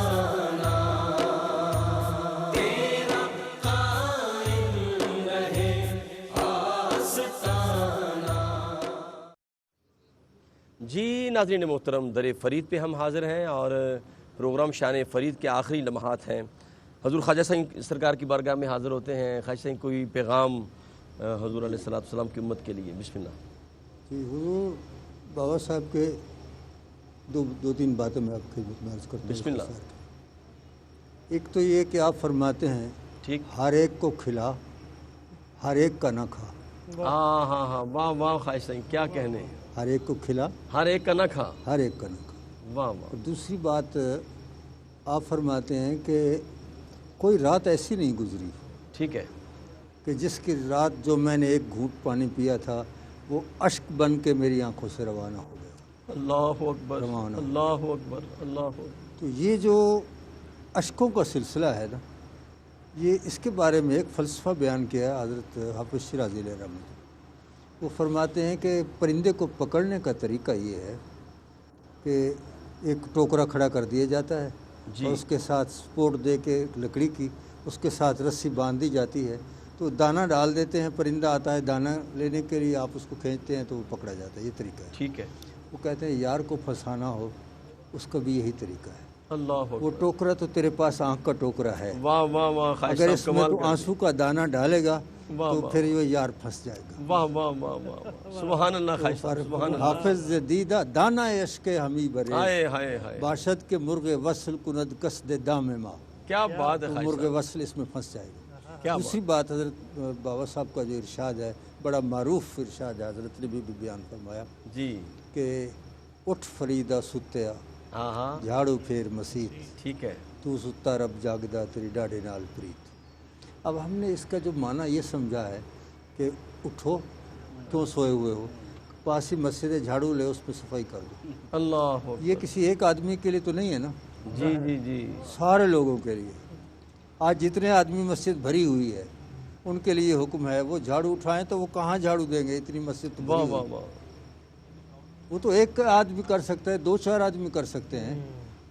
آستانہ تیرا قائم رہے آستانہ۔ جی ناظرین محترم، در فرید پہ ہم حاضر ہیں اور پروگرام شان فرید کے آخری لمحات ہیں۔ حضور خواجہ سنگھ سرکار کی بارگاہ میں حاضر ہوتے ہیں۔ خواجہ سنگھ کوئی پیغام حضور علیہ السلام کی امت کے لیے؟ بسم اللہ۔ جی حضور بابا صاحب کے دو تین باتیں میں آپ کی خدمت میں عرض کرتا ہوں۔ بسم اللہ۔ ایک تو یہ کہ آپ فرماتے ہیں ٹھیک، ہر ایک کو کھلا، ہر ایک کا نہ کھا۔ ہاں ہاں ہاں، واہ واہ خواجہ سنگھ، کیا کہنے، ہر ایک کو کھلا، ہر ایک کا نہ کھا، ہر ایک کا نہ کھا۔ واہ واہ۔ اور دوسری بات آپ فرماتے ہیں کہ کوئی رات ایسی نہیں گزری ٹھیک ہے، کہ جس کی رات جو میں نے ایک گھونٹ پانی پیا تھا وہ اشک بن کے میری آنکھوں سے روانہ ہو گیا۔ اللہ اکبر، روانہ۔ اللہ اکبر، اللہ اکبر۔ تو یہ جو اشکوں کا سلسلہ ہے نا، یہ اس کے بارے میں ایک فلسفہ بیان کیا ہے حضرت حافظ شیرازی علیہ رحمۃ اللہ۔ وہ فرماتے ہیں کہ پرندے کو پکڑنے کا طریقہ یہ ہے کہ ایک ٹوکرا کھڑا کر دیا جاتا ہے جی، اور اس کے ساتھ سپورٹ دے کے لکڑی کی اس کے ساتھ رسی باندھ دی جاتی ہے، تو دانہ ڈال دیتے ہیں، پرندہ آتا ہے دانہ لینے کے لیے، آپ اس کو کھینچتے ہیں تو وہ پکڑا جاتا ہے۔ یہ طریقہ ہے۔ ٹھیک ہے، وہ کہتے ہیں یار کو پھنسانا ہو اس کا بھی یہی طریقہ ہے۔ اللہ اکبر، وہ ٹوکرا تو تیرے پاس آنکھ کا ٹوکرا ہے، واہ واہ واہ خواجہ اگر صاحب اس میں کمال تو کر آنسو کا دانہ ڈالے گا واہ تو واہ، پھر یہ یار پھنس جائے گا۔ واہ واہ واہ واہ، سبحان اللہ خواجہ صاحب، سبحان اللہ۔ حافظ دیدہ دانہ عشق ہمی برے ہائے ہائے ہائے، باشد کے مرغ وصل کند قصد دام ماں، کیا بات ہے تو خواجہ مرغ صاحب، وصل اس میں پھنس جائے گا۔ کیا دوسری بات حضرت بابا صاحب کا جو ارشاد ہے بڑا معروف ارشاد ہے، حضرت نے بھی بیان فرمایا جی، کہ اٹھ فریدہ ستیا ہاں ہاں، جھاڑو پھیر مسیت، ٹھیک ہے، تو ستا رب جاگدہ تیری ڈاڑے نال پریت۔ اب ہم نے اس کا جو معنی یہ سمجھا ہے کہ اٹھو، کیوں سوئے ہوئے ہو، پاس ہی مسجد ہے، جھاڑو لے اس پہ صفائی کر دو۔ اللہ اکبر، یہ کسی ایک آدمی کے لیے تو نہیں ہے نا، جی جی جی، سارے لوگوں کے لیے۔ آج جتنے آدمی مسجد بھری ہوئی ہے ان کے لیے حکم ہے وہ جھاڑو اٹھائیں، تو وہ کہاں جھاڑو دیں گے، اتنی مسجد تو واہ بھری واہ ہوئی ہے۔ واہ، وہ تو ایک آدمی کر سکتا ہے، دو چار آدمی کر سکتے ہیں،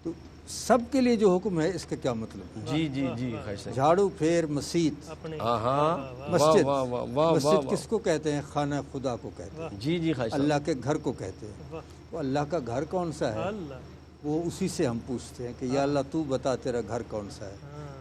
تو سب کے لیے جو حکم ہے اس کا کیا مطلب ہے؟ جی جی جی خواجہ صاحب، جھاڑو پھیر مسجد، ہاں ہاں، مسجد، واہ واہ واہ، مسجد کس کو کہتے ہیں؟ خانہ خدا کو کہتے ہیں، جی جی خواجہ صاحب، اللہ کے گھر کو کہتے ہیں۔ تو اللہ کا گھر کون سا ہے؟ وہ اسی سے ہم پوچھتے ہیں کہ یا اللہ تو بتا تیرا گھر کون سا ہے؟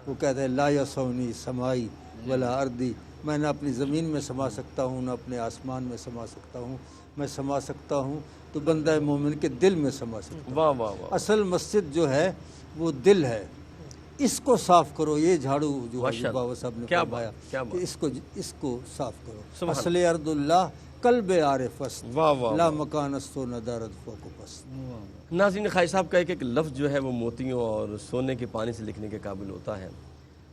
وہ کہتے ہیں لا یسونی سمائی ولا اردی، میں نہ اپنی زمین میں سما سکتا ہوں نہ اپنے آسمان میں سما سکتا ہوں، میں سما سکتا ہوں تو بندہ مومن کے دل میں سما سکتا ہوں۔ واہ واہ واہ، اصل مسجد جو ہے وہ دل ہے، اس کو صاف کرو۔ یہ جھاڑو جو ماشاء اللہ، بابا صاحب نے کیا فرمایا بات، کیا کہ بات، اس کو صاف کرو۔ سبحان اصل ارض اللہ قلب عارف است، واہ واہ لا واہ۔ مکان است و نہ دارد فوق پست۔ ناظرین، خواجہ صاحب کا ایک لفظ جو ہے وہ موتیوں اور سونے کے پانی سے لکھنے کے قابل ہوتا ہے،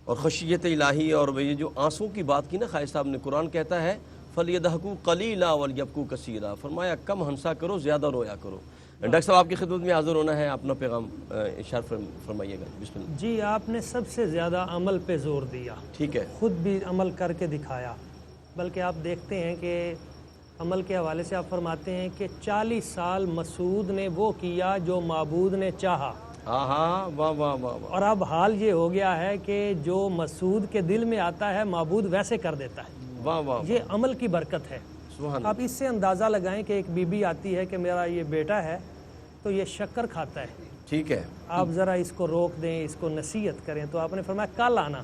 اور خشیت الہی اور یہ جو آنسوں کی بات کی نا خواجہ صاحب نے، قرآن کہتا ہے فَلْيَضْحَكُوا قَلِيلًا وَلْيَبْكُوا كَثِيرًا، فرمایا کم ہنسا کرو زیادہ رویا کرو۔ ڈاکٹر صاحب آپ کی خدمت میں حاضر ہونا ہے، اپنا پیغام ارشاد فرمائیے گا، بسم اللہ۔ جی، آپ نے سب سے زیادہ عمل پہ زور دیا، ٹھیک ہے، خود بھی عمل کر کے دکھایا، بلکہ آپ دیکھتے ہیں کہ عمل کے حوالے سے آپ فرماتے ہیں کہ 40 سال مسعود نے وہ کیا جو معبود نے چاہا، ہاں ہاں، واہ واہ واہ واہ، اور اب حال یہ ہو گیا ہے کہ جو مسعود کے دل میں آتا ہے معبود ویسے کر دیتا ہے۔ واہ واہ، یہ عمل کی برکت ہے۔ سبحان آپ اس سے اندازہ لگائیں کہ ایک بی بی آتی ہے کہ میرا یہ بیٹا ہے تو یہ شکر کھاتا ہے، ٹھیک ہے، آپ ذرا اس کو روک دیں، اس کو نصیحت کریں، تو آپ نے فرمایا کل آنا۔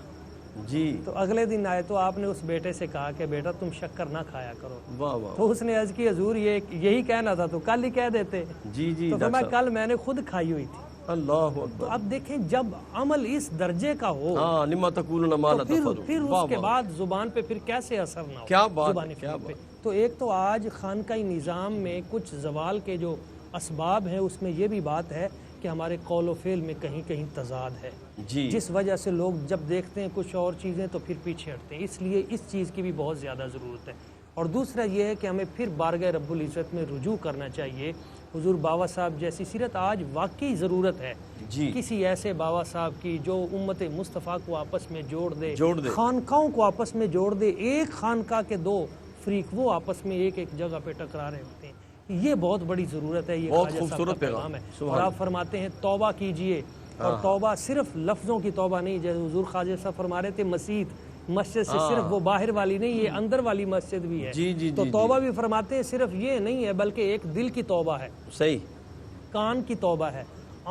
جی، تو اگلے دن آئے تو آپ نے اس بیٹے سے کہا کہ بیٹا تم شکر نہ کھایا کرو، واہ واہ، تو اس نے عرض کی حضور یہی کہنا تھا تو کل ہی کہہ دیتے، جی جی تو ڈاکٹر فرمایا صاحب، کل میں نے خود کھائی ہوئی تھی۔ اللہ تو اکبر، اب دیکھیں جب عمل اس درجے کا ہو ہاں، لما تقولون ما لا تو تفعلون، پھر واہ اس کے واہ، بعد زبان پہ پھر کیسے اثر نہ ہو، کیا بات ہے، زبانی کیا فعل پہ۔ بات، تو ایک تو آج خانقاہی نظام میں کچھ زوال کے جو اسباب ہیں اس میں یہ بھی بات ہے کہ ہمارے قول و فعل میں کہیں کہیں تضاد ہے، جی جس وجہ سے لوگ جب دیکھتے ہیں کچھ اور چیزیں تو پھر پیچھے ہٹتے ہیں، اس لیے اس چیز کی بھی بہت زیادہ ضرورت ہے۔ اور دوسرا یہ ہے کہ ہمیں پھر بارگاہ رب العزت میں رجوع کرنا چاہیے۔ حضور بابا صاحب جیسی سیرت آج واقعی ضرورت ہے، جی، کسی ایسے بابا صاحب کی جو امت مصطفیٰ کو آپس میں جوڑ دے، جوڑ دے، خانقاہوں کو آپس میں جوڑ دے، ایک خانقاہ کے دو فریق وہ آپس میں ایک جگہ پہ ٹکرا رہے ہوتے ہیں، یہ بہت بڑی ضرورت ہے، یہ بہت خواجہ صاحب خوبصورت کا پیغام ہے۔ سبحان اور آپ فرماتے ہیں توبہ کیجئے اور توبہ صرف لفظوں کی توبہ نہیں، جیسے حضور خواجہ صاحب فرما رہے تھے مسجد سے صرف وہ باہر والی نہیں، یہ اندر والی مسجد بھی ہے، تو توبہ بھی فرماتے ہیں صرف یہ نہیں ہے بلکہ ایک دل کی توبہ ہے، صحیح، کان کی توبہ ہے،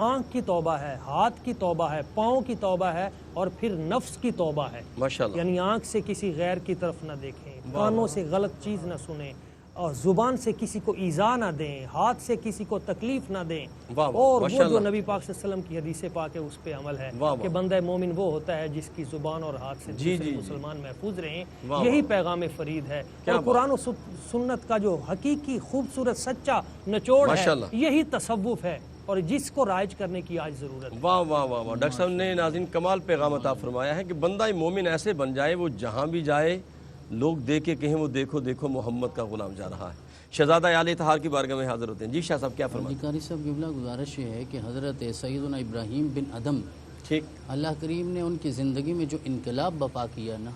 آنکھ کی توبہ ہے، ہاتھ کی توبہ ہے، پاؤں کی توبہ ہے، اور پھر نفس کی توبہ ہے، ماشاءاللہ، یعنی آنکھ سے کسی غیر کی طرف نہ دیکھیں، کانوں سے غلط چیز نہ سنیں، اور زبان سے کسی کو ایذا نہ دیں، ہاتھ سے کسی کو تکلیف نہ دیں، اور وہ جو نبی پاک صلی اللہ علیہ وسلم کی حدیث پاک ہے اس پہ عمل ہے کہ بندہ مومن وہ ہوتا ہے جس کی زبان اور ہاتھ سے دوسرے مسلمان محفوظ رہیں، یہی پیغام فرید ہے، اور قرآن و سنت کا جو حقیقی خوبصورت سچا نچوڑ ہے یہی تصوف ہے، اور جس کو رائج کرنے کی آج ضرورت ہے۔ واہ واہ واہ واہ، ڈاکٹر صاحب نے ناظرین کمال پیغام عطا فرمایا ہے کہ بندہ مومن ایسے بن جائے وہ جہاں بھی جائے لوگ دیکھ کے کہیں وہ دیکھو دیکھو محمد کا غلام جا رہا ہے۔ شہزادہ اعلی اطہار کی بارگاہ میں حاضر ہوتے ہیں۔ جی شاہ صاحب کیا فرمائیں؟ قاری صاحب قبلہ گزارش یہ ہے کہ حضرت سیدنا ابراہیم بن ادم، ٹھیک، اللہ کریم نے ان کی زندگی میں جو انقلاب بپا کیا نا،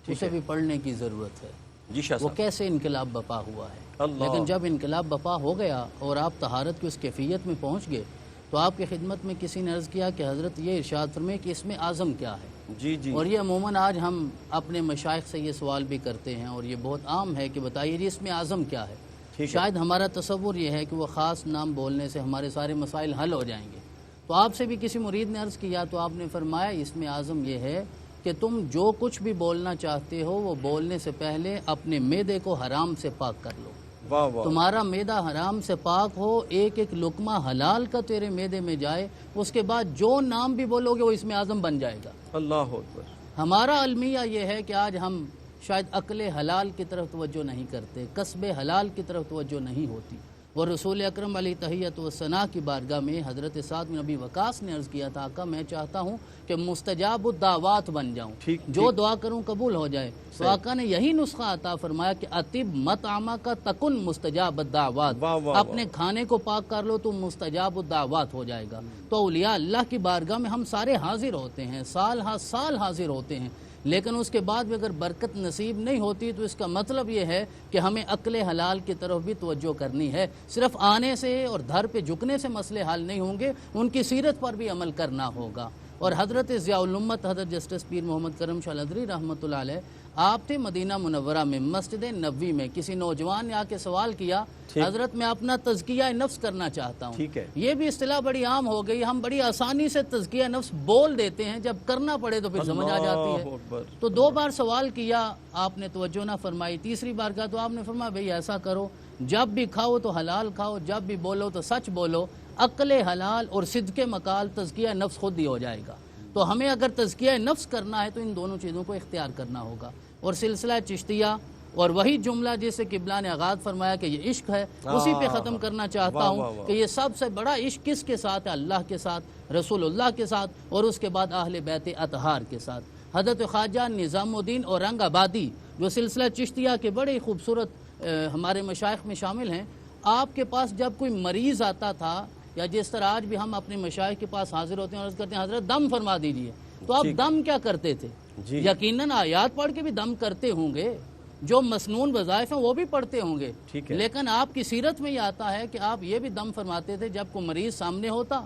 اسے بھی پڑھنے کی ضرورت ہے۔ جی شاہ وہ صاحب، کیسے انقلاب بپا ہوا ہے، اللہ، لیکن جب انقلاب بپا ہو گیا اور آپ طہارت کی اس کیفیت میں پہنچ گئے تو آپ کی خدمت میں کسی نے عرض کیا کہ حضرت یہ ارشاد فرمائے کہ اس میں اعظم کیا ہے، جی جی، اور یہ عموماً آج ہم اپنے مشائخ سے یہ سوال بھی کرتے ہیں اور یہ بہت عام ہے کہ بتائیے جی اس میں اعظم کیا ہے۔ شاید ہمارا تصور یہ ہے کہ وہ خاص نام بولنے سے ہمارے سارے مسائل حل ہو جائیں گے، تو آپ سے بھی کسی مرید نے عرض کیا تو آپ نے فرمایا اس میں اعظم یہ ہے کہ تم جو کچھ بھی بولنا چاہتے ہو وہ بولنے سے پہلے اپنے معدے کو حرام سے پاک کر لو، واہ واہ، تمہارا معدہ حرام سے پاک ہو، ایک ایک لقمہ حلال کا تیرے معدے میں جائے، اس کے بعد جو نام بھی بولو گے وہ اس میں اعظم بن جائے گا۔ اللہ اکبر۔ ہمارا المیہ یہ ہے کہ آج ہم شاید عقل حلال کی طرف توجہ نہیں کرتے، کسب حلال کی طرف توجہ نہیں ہوتی، اور رسول اکرم علیہ تحیت و ثنا کی بارگاہ میں حضرت سعد بن ابی وقاص نے عرض کیا تھا آقا میں چاہتا ہوں کہ مستجاب الدعوات بن جاؤں، جو دعا کروں قبول ہو جائے، تو آقا نے یہی نسخہ عطا فرمایا کہ اطب مطعمہ کا تکن مستجاب الدعوات، اپنے کھانے کو پاک کر لو تو مستجاب الدعوات ہو جائے گا۔ تو اولیاء اللہ کی بارگاہ میں ہم سارے حاضر ہوتے ہیں، سال ہا سال حاضر ہوتے ہیں، لیکن اس کے بعد بھی اگر برکت نصیب نہیں ہوتی تو اس کا مطلب یہ ہے کہ ہمیں عقل حلال کی طرف بھی توجہ کرنی ہے۔ صرف آنے سے اور دھر پہ جھکنے سے مسئلے حل نہیں ہوں گے، ان کی سیرت پر بھی عمل کرنا ہوگا۔ اور حضرت ضیاء الامت حضرت جسٹس پیر محمد کرم شاہ الحضری رحمۃ اللہ علیہ آپ تھے مدینہ منورہ میں مسجد نبوی میں، کسی نوجوان نے آ کے سوال کیا حضرت میں اپنا تزکیہ نفس کرنا چاہتا ہوں۔ یہ بھی اصطلاح بڑی عام ہو گئی، ہم بڑی آسانی سے تزکیہ نفس بول دیتے ہیں، جب کرنا پڑے تو پھر سمجھ آ جاتی ہے۔ تو 2 بار سوال کیا آپ نے توجہ نہ فرمائی، تیسری بار کہا تو آپ نے فرمایا بھئی ایسا کرو جب بھی کھاؤ تو حلال کھاؤ، جب بھی بولو تو سچ بولو، عقل حلال اور صدق مقال تزکیہ نفس خود ہی ہو جائے گا۔ تو ہمیں اگر تزکیہ نفس کرنا ہے تو ان دونوں چیزوں کو اختیار کرنا ہوگا۔ اور سلسلہ چشتیہ اور وہی جملہ جسے قبلہ نے آغاز فرمایا کہ یہ عشق ہے، اسی پہ ختم کرنا چاہتا ہوں کہ یہ سب سے بڑا عشق کس کے ساتھ ہے؟ اللہ کے ساتھ، رسول اللہ کے ساتھ، اور اس کے بعد اہل بیت اطہار کے ساتھ۔ حضرت خواجہ نظام الدین اورنگ آبادی جو سلسلہ چشتیہ کے بڑے خوبصورت ہمارے مشائخ میں شامل ہیں، آپ کے پاس جب کوئی مریض آتا تھا یا جس طرح آج بھی ہم اپنے مشائخ کے پاس حاضر ہوتے ہیں اور عرض کرتے ہیں حضرت دم فرما دیجئے، تو آپ دم کیا کرتے تھے؟ یقیناً آیات پڑھ کے بھی دم کرتے ہوں گے، جو مسنون وظائف ہیں وہ بھی پڑھتے ہوں گے، لیکن آپ کی سیرت میں یہ آتا ہے کہ آپ یہ بھی دم فرماتے تھے جب کوئی مریض سامنے ہوتا،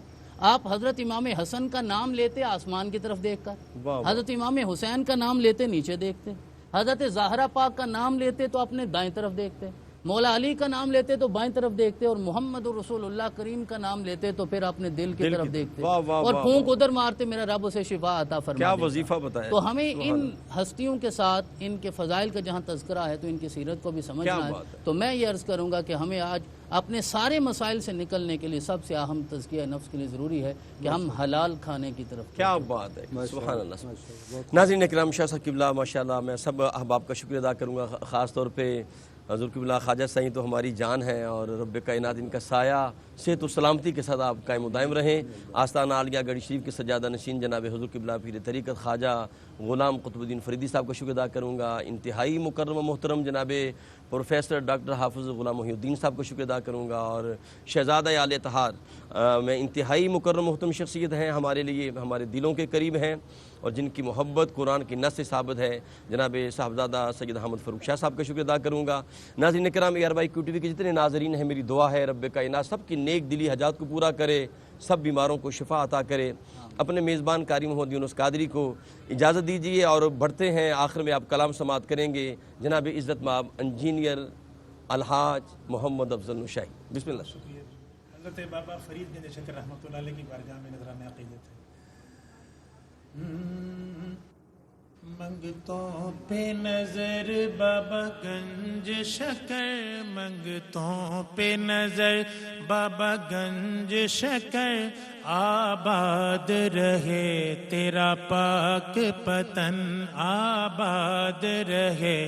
آپ حضرت امام حسن کا نام لیتے آسمان کی طرف دیکھ کر، حضرت امام حسین کا نام لیتے نیچے دیکھتے، حضرت زہرا پاک کا نام لیتے تو اپنے دائیں طرف دیکھتے، مولا علی کا نام لیتے تو بائیں طرف دیکھتے، اور محمد رسول اللہ کریم کا نام لیتے تو پھر اپنے دل کی طرف دیکھتے، اور پھونک ادھر مارتے میرا رب اسے شفا عطا فرما دیتا۔ کیا وظیفہ بتایا۔ تو ہمیں ان ہستیوں کے ساتھ ان کے فضائل کا جہاں تذکرہ ہے تو ان کی سیرت کو بھی سمجھنا ہے۔ تو میں یہ عرض کروں گا کہ ہمیں آج اپنے سارے مسائل سے نکلنے کے لیے سب سے اہم تزکیہ نفس کے لیے ضروری ہے کہ ہم حلال کھانے کی طرف۔ کیا بات ہے، سبحان اللہ۔ ناظرین اکرام، شاہ صاحب قبلہ ماشاءاللہ میں سب احباب کا شکریہ ادا کروں گا، خاص طور پہ حضور قبلہ خواجہ سائیں تو ہماری جان ہے، اور رب کائنات ان کا سایہ صحت و سلامتی کے ساتھ آپ قائم و دائم رہیں۔ آستانہ عالیہ گڑھی شریف کے سجادہ نشین جناب حضور قبلہ پیر طریقت خواجہ غلام قطب الدین فریدی صاحب کا شکر ادا کروں گا۔ انتہائی مکرم و محترم جناب پروفیسر ڈاکٹر حافظ غلام محی الدین صاحب کو شکر ادا کروں گا، اور شہزادہ اعلی اطہار میں انتہائی مکرم محترم شخصیت ہیں، ہمارے لیے ہمارے دلوں کے قریب ہیں، اور جن کی محبت قرآن کی نص سے ثابت ہے، جناب صاحبزادہ سید احمد فاروق شاہ صاحب کا شکر ادا کروں گا۔ ناظرین کرام، AR بائی QTV کے جتنے ناظرین ہیں، میری دعا ہے رب کائنات سب کی نیک دلی حاجات کو پورا کرے، سب بیماروں کو شفا عطا کرے. اپنے میزبان قاری محمد یونس قادری کو اجازت دیجیے اور بڑھتے ہیں. آخر میں آپ کلام سماعت کریں گے جناب عزت مآب انجینئر الحاج محمد افضل نشائی. بسم اللہ. حضرت بابا فرید بن شکر رحمۃ اللہ علیہ کی بارگاہ میں نذرانہ عقیدت ہے. منگتوں پہ نظر بابا گنج شکر، منگتوں پہ نظر بابا گنج شکر، آباد رہے تیرا پاک پتن، آباد رہے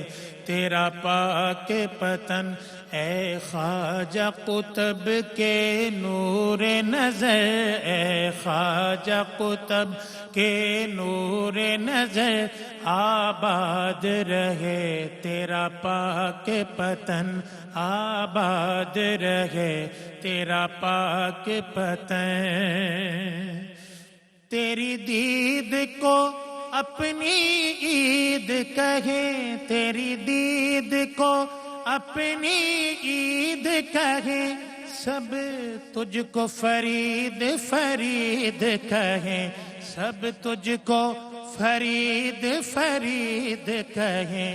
تیرا پاک پتن. اے خواجہ قطب کے نور نظر، اے خواجہ قطب کے نور نظر، آباد رہے تیرا پاک پتن، آباد رہے تیرا پاک پتن. تیری دید کو اپنی عید کہیں، تیری دید کو اپنی عید کہیں، سب تجھ کو فرید فرید کہیں، سب تجھ کو فرید فرید کہیں.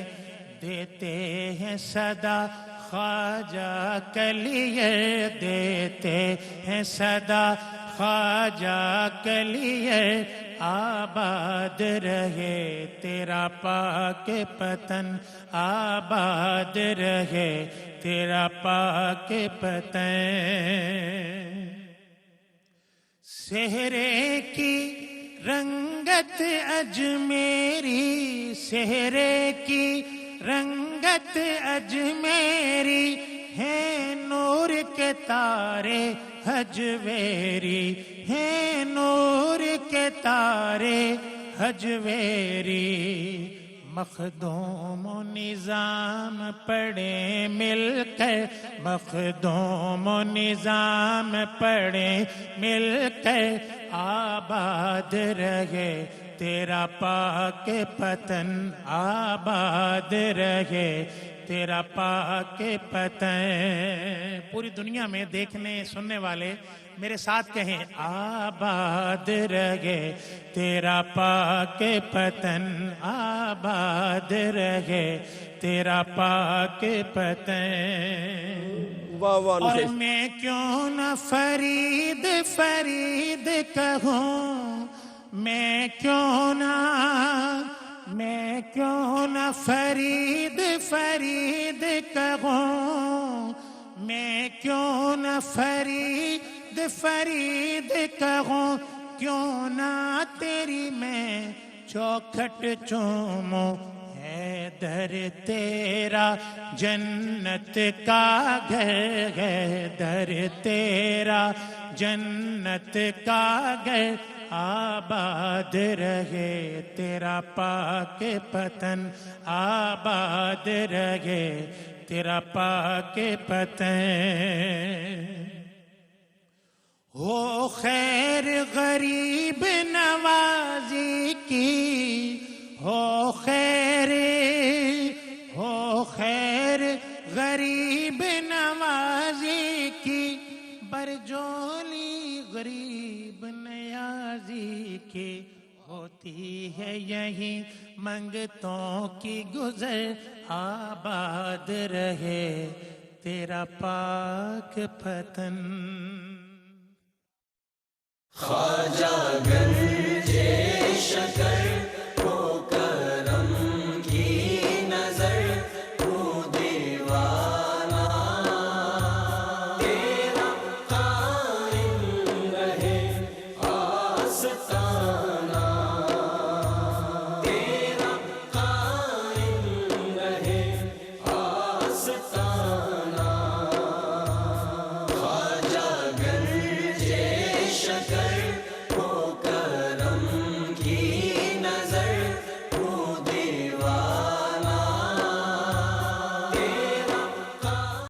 دیتے ہیں صدا خواجہ کلیے، دیتے ہیں صدا خواجہ کلیے، آباد رہے تیرا پاک پتن، آباد رہے تیرا پاک پتن. سہرے کی رنگت اجمیری، سہرے کی رنگت اجمیری، ہے نور کے تارے حجویری، ہے نور کے تارے حجویری. مخدوم و نظام پڑھیں مل کر، مخدوم و نظام پڑھیں مل کر، آباد رہے تیرا پاک پتن، آباد رہے تیرا پاک پتن. پوری دنیا میں دیکھنے سننے والے میرے ساتھ کہیں، آباد رہے تیرا پاک پتن، آباد رہے تیرا پاک پتن. اور میں کیوں نہ فرید فرید کہوں، میں کیوں نہ فرید فرید کہوں، میں کیوں نہ فرید فرید کہوں، کیوں نہ تیری میں چوکھٹ چوموں. ہے در تیرا جنت کا گھر، ہے در تیرا جنت کا گھر، آباد رہے تیرا پاک پتن، آباد رہے تیرا پاک پتن. ہو خیر غریب نوازی کی، ہو خیر غریب نوازی کی، برجولی غریب نیازی کی. ہوتی ہے یہی منگتوں کی گزر، آباد رہے تیرا پاک پتن. خواجہ